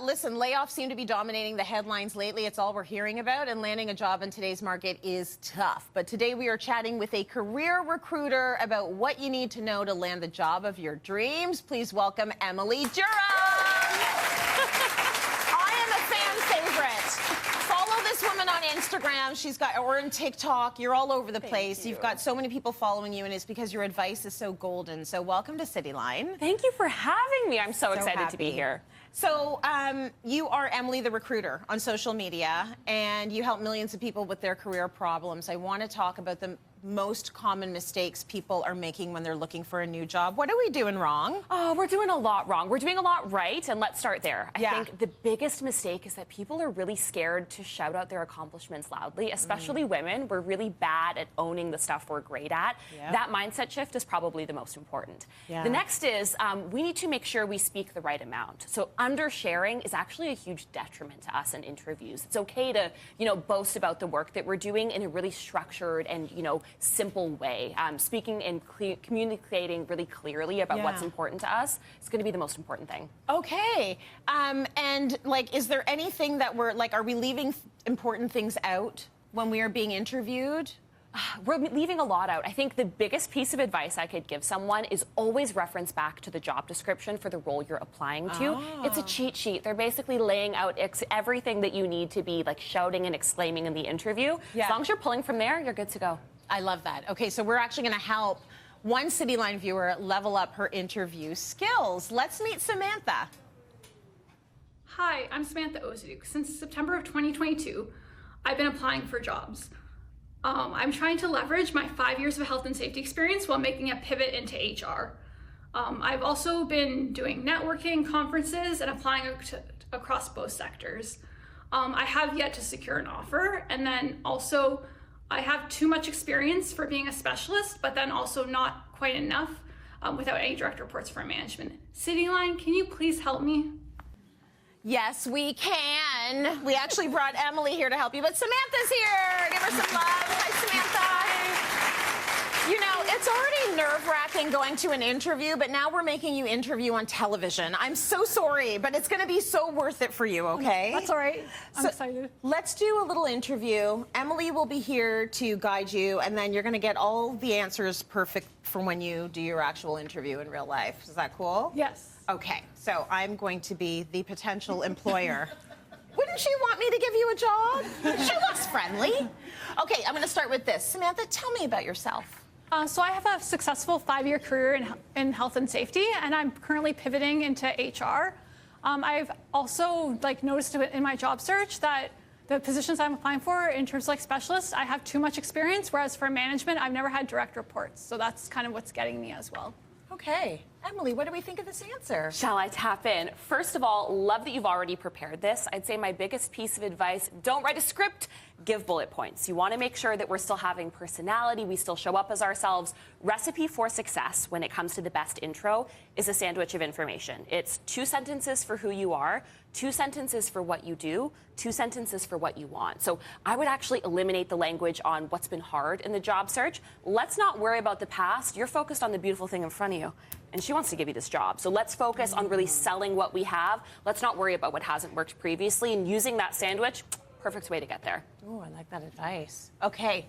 Listen, layoffs seem to be dominating the headlines lately. It's all we're hearing about, and landing a job in today's market is tough. But today we are chatting with a career recruiter about what you need to know to land the job of your dreams. Please welcome Emily Durham. I am a fan favorite. Follow this woman on Instagram. Or on TikTok. You're all over the place. You've got so many people following you, and it's because your advice is so golden. So welcome to Cityline. Thank you for having me. I'm so excited to be here. So you are Emily the Recruiter on social media, and you help millions of people with their career problems. I want to talk about the most common mistakes people are making when they're looking for a new job. What are we doing wrong? Oh, we're doing a lot wrong. We're doing a lot right, and let's start there. I think the biggest mistake is that people are really scared to shout out their accomplishments loudly, especially women. We're really bad at owning the stuff we're great at. That mindset shift is probably the most important. The next is we need to make sure we speak the right amount. So undersharing is actually a huge detriment to us in interviews. It's okay to, boast about the work that we're doing in a really structured and, simple way. Speaking and communicating really clearly about what's important to us is going to be the most important thing. Okay. And is there anything that are we leaving important things out when we are being interviewed? We're leaving a lot out. I think the biggest piece of advice I could give someone is always reference back to the job description for the role you're applying to. It's a cheat sheet. They're basically laying out everything that you need to be shouting and exclaiming in the interview. As long as you're pulling from there, you're good to go. I love that. Okay, so we're actually going to help one Cityline viewer level up her interview skills. Let's meet Samantha. Hi, I'm Samantha Ozuduk. Since September of 2022, I've been applying for jobs. I'm trying to leverage my 5 years of health and safety experience while making a pivot into HR. I've also been doing networking, conferences, and applying across both sectors. I have yet to secure an offer, and then also I have too much experience for being a specialist, but then also not quite enough without any direct reports from management. Cityline, can you please help me? Yes, we can. We actually brought Emily here to help you, but Samantha's here. Give her some love. Hi, Samantha. It's already nerve-wracking going to an interview, but now we're making you interview on television. I'm so sorry, but it's going to be so worth it for you, okay? That's all right. I'm excited. Let's do a little interview. Emily will be here to guide you, and then you're going to get all the answers perfect for when you do your actual interview in real life. Is that cool? Yes. Okay, so I'm going to be the potential employer. Wouldn't you want me to give you a job? She looks friendly. Okay, I'm going to start with this. Samantha, tell me about yourself. So I have a successful 5-year career in health and safety, and I'm currently pivoting into HR. I've also noticed in my job search that the positions I'm applying for in terms of specialists, I have too much experience, whereas for management, I've never had direct reports. So that's kind of what's getting me as well. Okay. Emily, what do we think of this answer? Shall I tap in? First of all, love that you've already prepared this. I'd say my biggest piece of advice, don't write a script, give bullet points. You want to make sure that we're still having personality, we still show up as ourselves. Recipe for success when it comes to the best intro is a sandwich of information. It's 2 sentences for who you are, 2 sentences for what you do, 2 sentences for what you want. So I would actually eliminate the language on what's been hard in the job search. Let's not worry about the past. You're focused on the beautiful thing in front of you. And she wants to give you this job. So let's focus on really selling what we have. Let's not worry about what hasn't worked previously. And using that sandwich, perfect way to get there. Oh, I like that advice. Okay.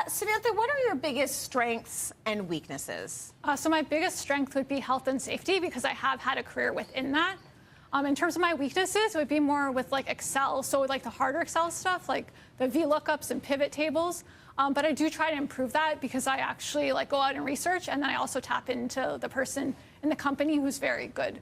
Samantha, what are your biggest strengths and weaknesses? So my biggest strength would be health and safety because I have had a career within that. In terms of my weaknesses, it would be more with Excel. So the harder Excel stuff, like the VLOOKUPs and pivot tables. But I do try to improve that because I actually go out and research, and then I also tap into the person in the company who's very good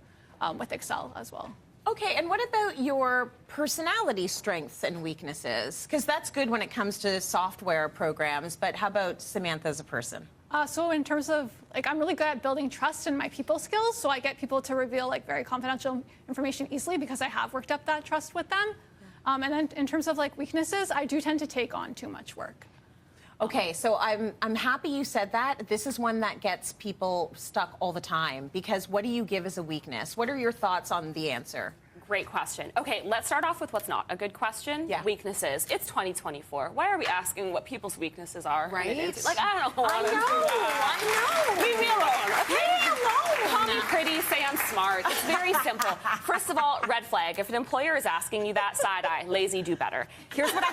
with Excel as well. Okay, and what about your personality strengths and weaknesses? Because that's good when it comes to software programs, but how about Samantha as a person? So in terms of, I'm really good at building trust in my people skills, so I get people to reveal very confidential information easily because I have worked up that trust with them. And then in terms of weaknesses, I do tend to take on too much work. Okay, so I'm happy you said that. This is one that gets people stuck all the time because what do you give as a weakness? What are your thoughts on the answer? Great question. Okay, let's start off with what's not a good question. Yeah. Weaknesses. It's 2024. Why are we asking what people's weaknesses are? Right? Like, I don't want to do that. I know. Leave me alone, okay? Leave me alone. Call me pretty, say I'm smart. It's very simple. First of all, red flag. If an employer is asking you that, side eye, lazy, do better. Here's what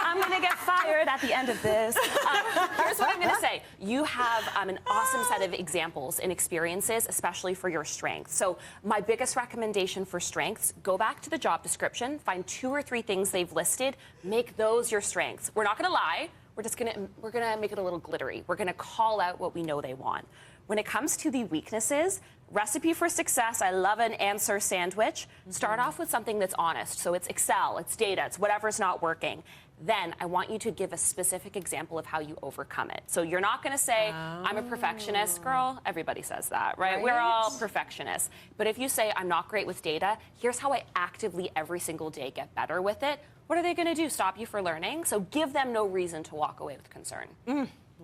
I'm going to get fired at the end of this. Here's what I'm going to say. You have an awesome set of examples and experiences, especially for your strengths. So my biggest recommendation for strengths, go back to the job description, find 2 or 3 things they've listed, make those your strengths. We're not going to lie. We're gonna make it a little glittery. We're gonna call out what we know they want. When it comes to the weaknesses, recipe for success, I love an answer sandwich. Start off with something that's honest. So it's Excel, it's data, it's whatever's not working. Then I want you to give a specific example of how you overcome it. So you're not going to say, I'm a perfectionist. Girl, everybody says that, right? We're all perfectionists. But if you say, I'm not great with data, here's how I actively every single day get better with it. What are they going to do? Stop you for learning? So give them no reason to walk away with concern.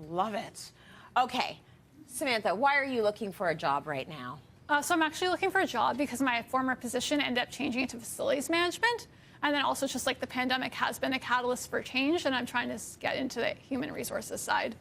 Love it. Okay, Samantha, why are you looking for a job right now? So I'm actually looking for a job because my former position ended up changing into facilities management. And then also just like the pandemic has been a catalyst for change, and I'm trying to get into the human resources side.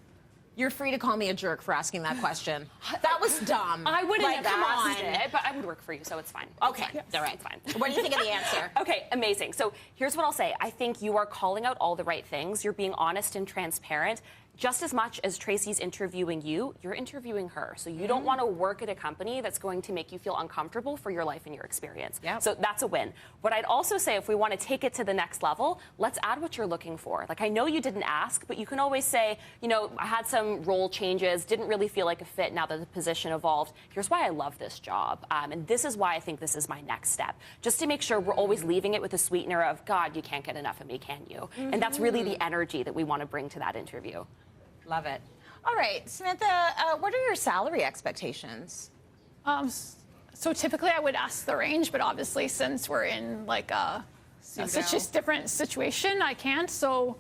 You're free to call me a jerk for asking that question. That was dumb. I wouldn't Like, have asked it, but I would work for you, so it's fine. Okay, It's all right. It's fine. What do you think of the answer? Okay, amazing. So here's what I'll say. I think you are calling out all the right things. You're being honest and transparent. Just as much as Tracy's interviewing you, you're interviewing her. So you don't want to work at a company that's going to make you feel uncomfortable for your life and your experience. Yep. So that's a win. What I'd also say, if we want to take it to the next level, let's add what you're looking for. Like, I know you didn't ask, but you can always say, you know, I had some role changes, didn't really feel like a fit now that the position evolved. Here's why I love this job. And this is why I think this is my next step. Just to make sure we're always leaving it with a sweetener of, God, you can't get enough of me, can you? And that's really the energy that we want to bring to that interview. Love it. All right, Samantha, what are your salary expectations? So typically I would ask the range, but obviously since we're in like such a different situation, I can't. So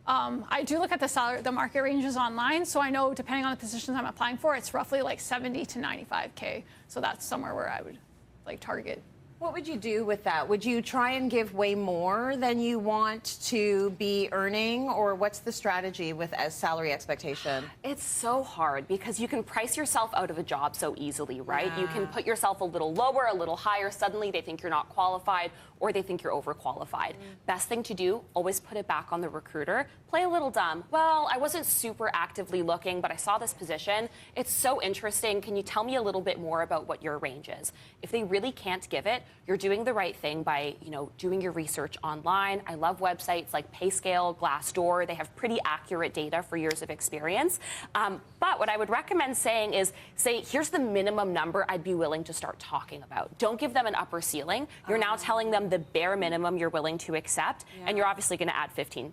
I do look at the market ranges online. So I know depending on the positions I'm applying for, it's roughly like 70 to 95K. So that's somewhere where I would like target. What would you do with that? Would you try and give way more than you want to be earning, or what's the strategy with a salary expectation? It's so hard because you can price yourself out of a job so easily, right? You can put yourself a little lower, a little higher. Suddenly they think you're not qualified or they think you're overqualified. Best thing to do, always put it back on the recruiter. Play a little dumb. Well, I wasn't super actively looking, but I saw this position. It's so interesting. Can you tell me a little bit more about what your range is? If they really can't give it, you're doing the right thing by, you know, doing your research online. I love websites like PayScale, Glassdoor. They have pretty accurate data for years of experience. But what I would recommend saying is, say, here's the minimum number I'd be willing to start talking about. Don't give them an upper ceiling. You're now telling them the bare minimum you're willing to accept, and you're obviously going to add 15%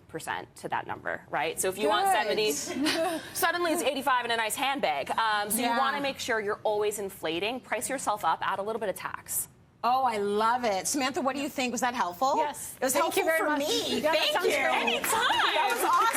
to that number, right? So if you want 70, suddenly it's 85 and a nice handbag. So you want to make sure you're always inflating. Price yourself up, add a little bit of tax. Oh, I love it. Samantha, what do you think? Was that helpful? Yes. It was Thank you helpful very for much. me. Yeah, that Thank sounds you. great. Anytime. That was awesome.